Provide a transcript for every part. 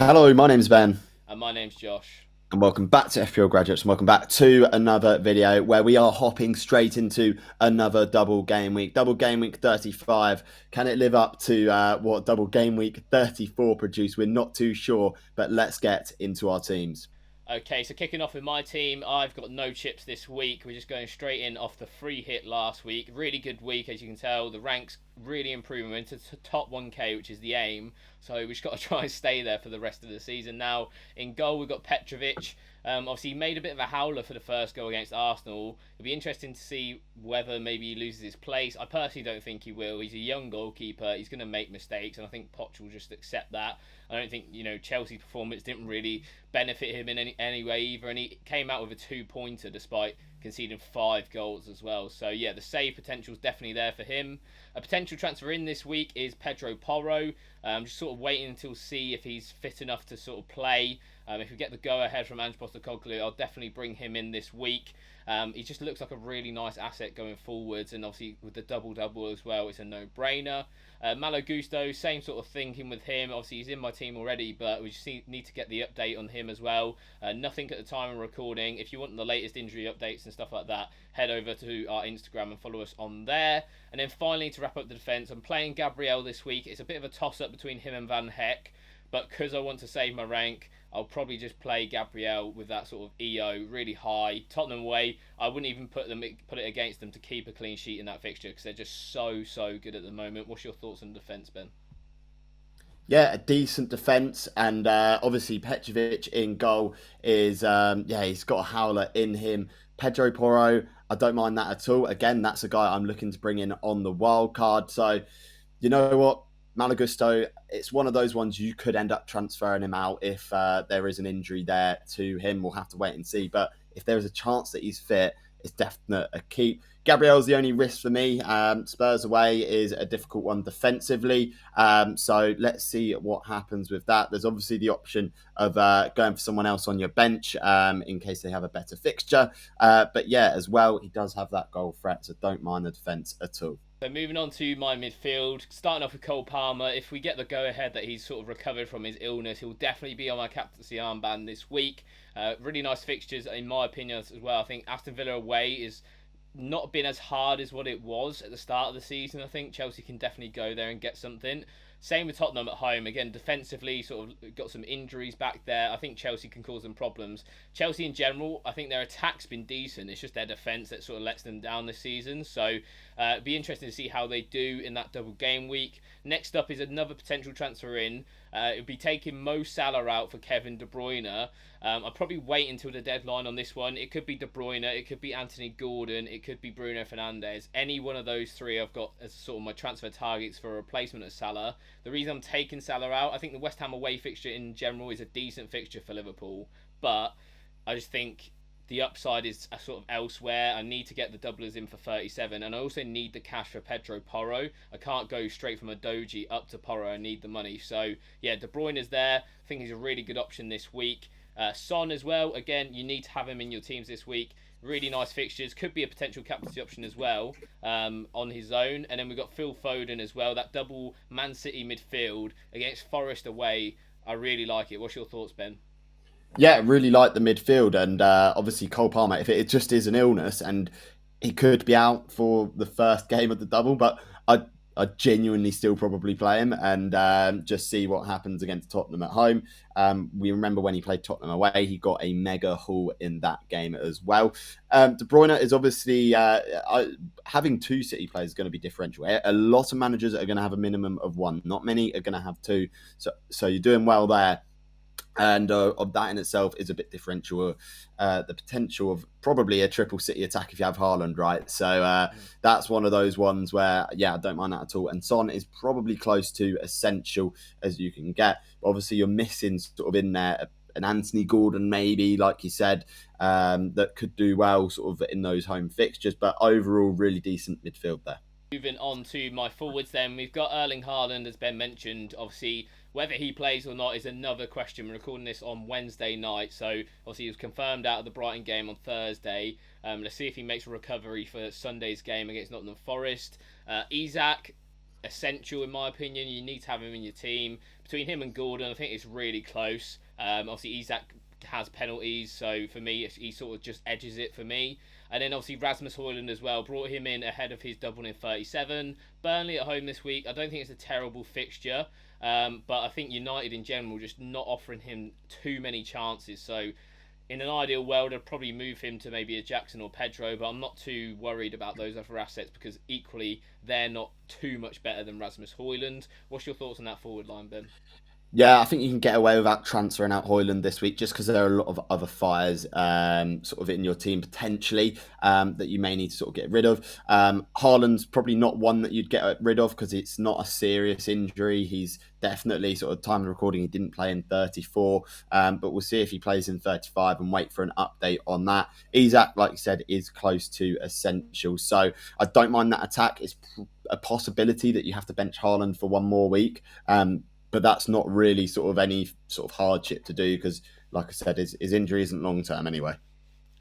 Hello, my name's Ben, And my name's Josh. and welcome back to FPL Graduates, and welcome back to another video where we are hopping straight into another double game week. Double game week 35. Can it live up to what double game week 34 produced? We're not too sure, but let's get into our teams. Okay, so kicking off with my team, I've got no chips this week. We're just going straight in off the free hit last week. Really good week, as you can tell. The ranks really improving. We're into top 1k, which is the aim. So we've just got to try and stay there for the rest of the season. Now, in goal, we've got Petrovic. Obviously, he made a bit of a howler for the first goal against Arsenal. It'll be interesting to see whether maybe he loses his place. I personally don't think he will. He's a young goalkeeper. He's going to make mistakes, and I think Poch will just accept that. I don't think Chelsea's performance didn't really benefit him in any way either, and he came out with a 2-pointer despite conceding 5 goals as well. So yeah, the save potential is definitely there for him. A potential transfer in this week is Pedro Porro. Just sort of waiting until see if he's fit enough to sort of play. If we get the go-ahead from Ange Postecoglou, I'll definitely bring him in this week. He just looks like a really nice asset going forwards, and obviously with the double-double as well, it's a no-brainer. Malo Gusto, same sort of thinking with him. Obviously, he's in my team already, but we just need to get the update on him as well. Nothing at the time of recording. If you want the latest injury updates and stuff like that, head over to our Instagram and follow us on there. And then finally, to wrap up the defence, I'm playing Gabriel this week. It's a bit of a toss-up between him and Van Heck, but because I want to save my rank, I'll probably just play Gabriel with that sort of EO really high. Tottenham away, I wouldn't even put it against them to keep a clean sheet in that fixture because they're just so good at the moment. What's your thoughts on defence, Ben? Yeah, a decent defence, and obviously Petrovic in goal is he's got a howler in him. Pedro Porro, I don't mind that at all. Again, that's a guy I'm looking to bring in on the wild card. So you know what, Malagusto, it's one of those ones you could end up transferring him out if there is an injury there to him. We'll have to wait and see. But if there is a chance that he's fit, it's definitely a keep. Gabriel's the only risk for me. Spurs away is a difficult one defensively. So let's see what happens with that. There's obviously the option of going for someone else on your bench in case they have a better fixture. But yeah, as well, he does have that goal threat, so don't mind the defence at all. So moving on to my midfield, starting off with Cole Palmer. If we get the go-ahead that he's sort of recovered from his illness, he'll definitely be on my captaincy armband this week. Really nice fixtures, in my opinion, as well. I think Aston Villa away is not been as hard as what it was at the start of the season. I think Chelsea can definitely go there and get something. Same with Tottenham at home. Again, defensively, sort of got some injuries back there. I think Chelsea can cause them problems. Chelsea in general, I think their attack's been decent. It's just their defence that sort of lets them down this season. So it'd be interesting to see how they do in that double game week. Next up is another potential transfer in. It would be taking Mo Salah out for Kevin De Bruyne. I'll probably wait until the deadline on this one. It could be De Bruyne, it could be Anthony Gordon, it could be Bruno Fernandes. Any one of those three I've got as sort of my transfer targets for a replacement of Salah. The reason I'm taking Salah out, I think the West Ham away fixture in general is a decent fixture for Liverpool, but I just think the upside is sort of elsewhere. I need to get the doublers in for 37, and I also need the cash for Pedro Porro. I can't go straight from a Doji up to Porro. I need the money. So yeah, De Bruyne is there. I think he's a really good option this week. Son as well. Again, you need to have him in your teams this week. Really nice fixtures. Could be a potential captaincy option as well on his own. And then we've got Phil Foden as well. That double Man City midfield against Forest away. I really like it. What's your thoughts, Ben? Yeah, really like the midfield, and obviously Cole Palmer. If it just is an illness, and he could be out for the first game of the double, but I genuinely still probably play him and just see what happens against Tottenham at home. We remember when he played Tottenham away, he got a mega haul in that game as well. De Bruyne is obviously having two City players is going to be differential. A lot of managers are going to have a minimum of one. Not many are going to have two. So you're doing well there. And of that in itself is a bit differential. The potential of probably a triple City attack if you have Haaland, right? So that's one of those ones where, yeah, I don't mind that at all. And Son is probably close to essential as you can get. But obviously, you're missing sort of in there an Anthony Gordon, maybe, like you said, that could do well sort of in those home fixtures. But overall, really decent midfield there. Moving on to my forwards then, we've got Erling Haaland, as Ben mentioned. Obviously, whether he plays or not is another question. We're recording this on Wednesday night, so obviously he was confirmed out of the Brighton game on Thursday. Let's see if he makes a recovery for Sunday's game against Nottingham Forest. Isak, essential in my opinion. You need to have him in your team. Between him and Gordon, I think it's really close. Obviously, Isak has penalties, so for me, he sort of just edges it for me. And then obviously Rasmus Højlund as well, brought him in ahead of his double in 37. Burnley at home this week. I don't think it's a terrible fixture, but I think United in general just not offering him too many chances. So in an ideal world, I'd probably move him to maybe a Jackson or Pedro, but I'm not too worried about those other assets because equally they're not too much better than Rasmus Højlund. What's your thoughts on that forward line, Ben? Yeah, I think you can get away without transferring out Højlund this week just because there are a lot of other fires sort of in your team potentially that you may need to sort of get rid of. Haaland's probably not one that you'd get rid of because it's not a serious injury. He's definitely sort of time of recording, he didn't play in 34, but we'll see if he plays in 35 and wait for an update on that. Isak, like you said, is close to essential. So I don't mind that attack. It's a possibility that you have to bench Haaland for one more week. But that's not really sort of any sort of hardship to do because, like I said, his injury isn't long term anyway.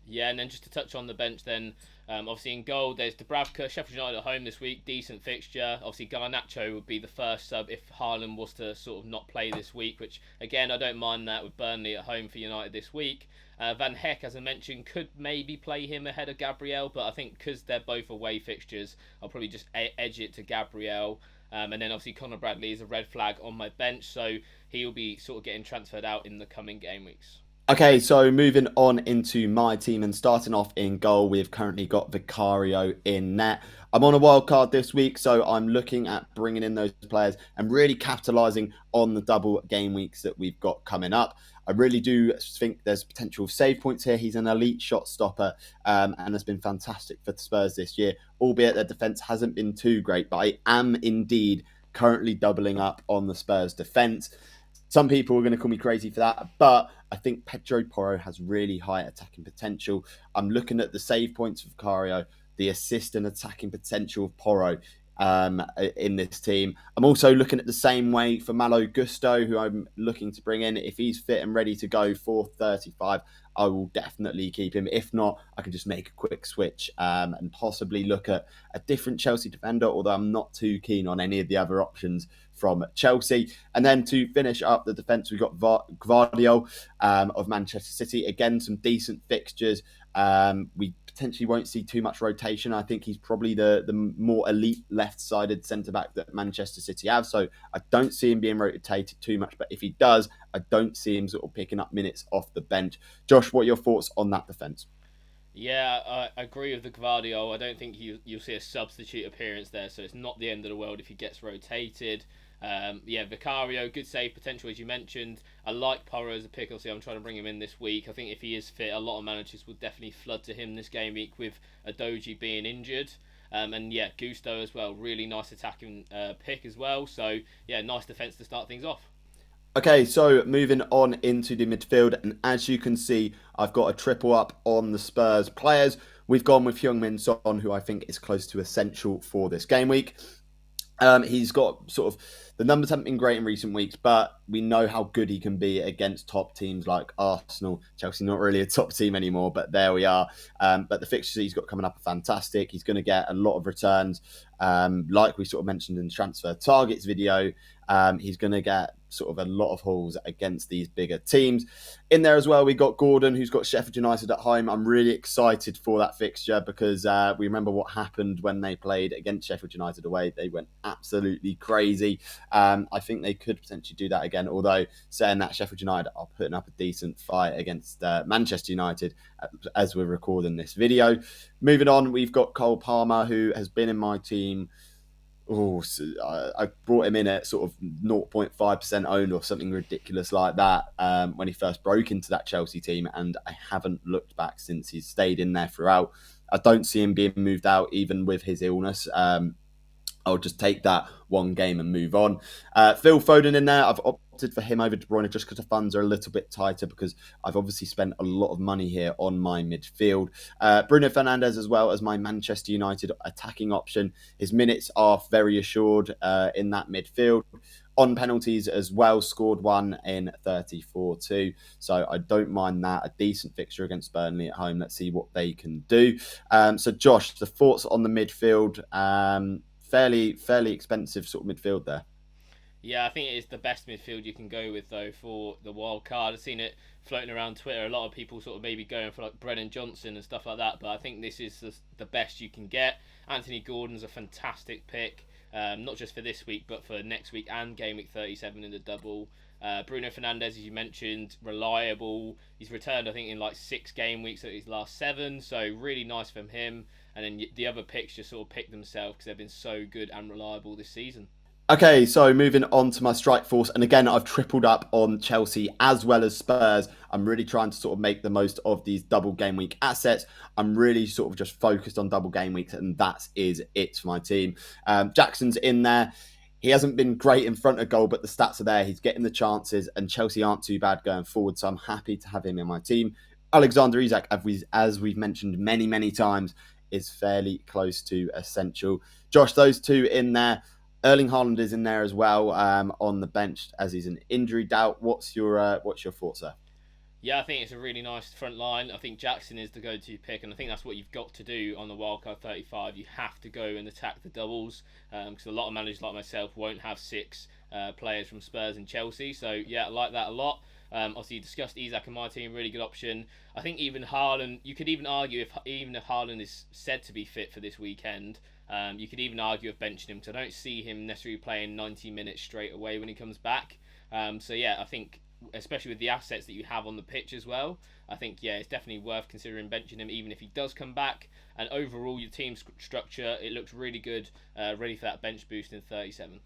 Yeah, and then just to touch on the bench, then obviously in goal, there's Dubravka, Sheffield United at home this week, decent fixture. Obviously, Garnacho would be the first sub if Haaland was to sort of not play this week, which again I don't mind that with Burnley at home for United this week. Van Heck, as I mentioned, could maybe play him ahead of Gabriel, but I think because they're both away fixtures, I'll probably just edge it to Gabriel. And then obviously Conor Bradley is a red flag on my bench, so he'll be sort of getting transferred out in the coming game weeks. Okay, so moving on into my team and starting off in goal, we've currently got Vicario in net. I'm on a wild card this week, so I'm looking at bringing in those players and really capitalising on the double game weeks that we've got coming up. I really do think there's potential save points here. He's an elite shot stopper and has been fantastic for the Spurs this year, albeit their defence hasn't been too great, but I am indeed currently doubling up on the Spurs defence. Some people are going to call me crazy for that, but I think Pedro Porro has really high attacking potential. I'm looking at the save points of Vicario, the assist and attacking potential of Porro in this team. I'm also looking at the same way for Malo Gusto, who I'm looking to bring in. If he's fit and ready to go for 35, I will definitely keep him. If not, I can just make a quick switch and possibly look at a different Chelsea defender, although I'm not too keen on any of the other options from Chelsea. And then to finish up the defence, we've got Gvardiol of Manchester City. Again, some decent fixtures. We potentially won't see too much rotation. I think he's probably the more elite left-sided centre-back that Manchester City have. So I don't see him being rotated too much. But if he does, I don't see him sort of picking up minutes off the bench. Josh, what are your thoughts on that defence? Yeah, I agree with the Gvardiol. I don't think you'll see a substitute appearance there, so it's not the end of the world if he gets rotated. Yeah, Vicario, good save potential as you mentioned. I like Porro as a pick. Obviously, I'm trying to bring him in this week. I think if he is fit, a lot of managers will definitely flood to him this game week with Adoji being injured. And yeah, Gusto as well. Really nice attacking pick as well. So yeah, nice defence to start things off. Okay, so moving on into the midfield, and as you can see, I've got a triple up on the Spurs players. We've gone with Heung-min Son, who I think is close to essential for this game week. He's got sort of the numbers haven't been great in recent weeks, but we know how good he can be against top teams like Arsenal. Chelsea, not really a top team anymore, but there we are. But the fixtures he's got coming up are fantastic. He's going to get a lot of returns, like we sort of mentioned in the transfer targets video. He's going to get sort of a lot of hauls against these bigger teams. In there as well, we got Gordon, who's got Sheffield United at home. I'm really excited for that fixture because we remember what happened when they played against Sheffield United away. They went absolutely crazy. I think they could potentially do that again, although saying that, Sheffield United are putting up a decent fight against Manchester United as we're recording this video. Moving on, we've got Cole Palmer, who has been in my team. Oh, so I brought him in at sort of 0.5% owned or something ridiculous like that when he first broke into that Chelsea team, and I haven't looked back since. He's stayed in there throughout. I don't see him being moved out even with his illness. I'll just take that one game and move on. Phil Foden in there. I've opted for him over De Bruyne just because the funds are a little bit tighter because I've obviously spent a lot of money here on my midfield. Bruno Fernandes as well as my Manchester United attacking option. His minutes are very assured in that midfield. On penalties as well, scored one in 34-2. So I don't mind that. A decent fixture against Burnley at home. Let's see what they can do. So Josh, the thoughts on the midfield fairly expensive sort of midfield there. Yeah, I think it is the best midfield you can go with though for the wild card. I've seen it floating around Twitter. A lot of people sort of maybe going for like Brennan Johnson and stuff like that, but I think this is the best you can get. Anthony Gordon's a fantastic pick, not just for this week but for next week and game week 37 in the double. Bruno Fernandes, as you mentioned, reliable. He's returned, I think, in like 6 game weeks at his last 7, so really nice from him. And then the other picks just sort of pick themselves because they've been so good and reliable this season. Okay, so moving on to my strike force, and again, I've tripled up on Chelsea as well as Spurs. I'm really trying to sort of make the most of these double game week assets. I'm really sort of just focused on double game weeks, and that is it for my team. Jackson's in there. He hasn't been great in front of goal, but the stats are there. He's getting the chances, and Chelsea aren't too bad going forward, so I'm happy to have him in my team. Alexander Isak, as we've mentioned many times, is fairly close to essential. Josh, those two in there. Erling Haaland is in there as well on the bench as he's an injury doubt. What's your thoughts there? Yeah, I think it's a really nice front line. I think Jackson is the go-to pick, and I think that's what you've got to do on the Wildcard 35. You have to go and attack the doubles, because a lot of managers like myself won't have 6 players from Spurs and Chelsea. So yeah, I like that a lot. Obviously, you discussed Isak in my team, really good option. I think even Haaland, you could even argue if Haaland is said to be fit for this weekend, you could even argue of benching him, because I don't see him necessarily playing 90 minutes straight away when he comes back. So yeah, I think especially with the assets that you have on the pitch as well, I think yeah, it's definitely worth considering benching him even if he does come back. And overall, your team structure, it looks really good, ready for that bench boost in 37.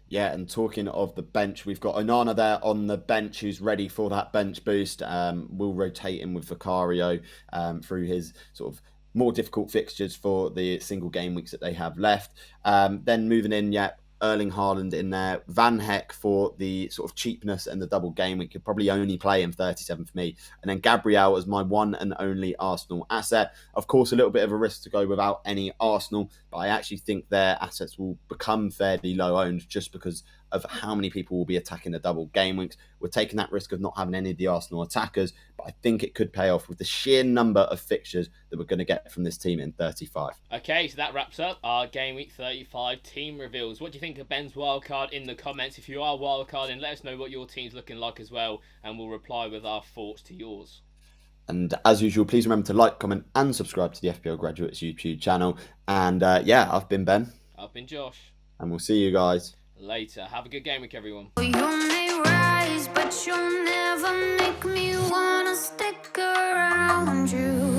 Yeah, and talking of the bench, we've got Onana there on the bench who's ready for that bench boost. We'll rotate him with Vicario through his sort of more difficult fixtures for the single game weeks that they have left. Then moving in, yeah, Erling Haaland in there. Van Heck for the sort of cheapness and the double game week. Could probably only play him 37 for me. And then Gabriel as my one and only Arsenal asset. Of course, a little bit of a risk to go without any Arsenal, but I actually think their assets will become fairly low owned just because of how many people will be attacking the double game weeks. We're taking that risk of not having any of the Arsenal attackers, but I think it could pay off with the sheer number of fixtures that we're going to get from this team in 35. Okay, so that wraps up our game week 35 team reveals. What do you think of Ben's wildcard in the comments? If you are wildcarding, let us know what your team's looking like as well, and we'll reply with our thoughts to yours. And as usual, please remember to like, comment, and subscribe to the FPL Graduates YouTube channel. And yeah, I've been Ben. I've been Josh. And we'll see you guys later. Have a good game week, everyone. You may rise, but you'll never make me wanna stick around you.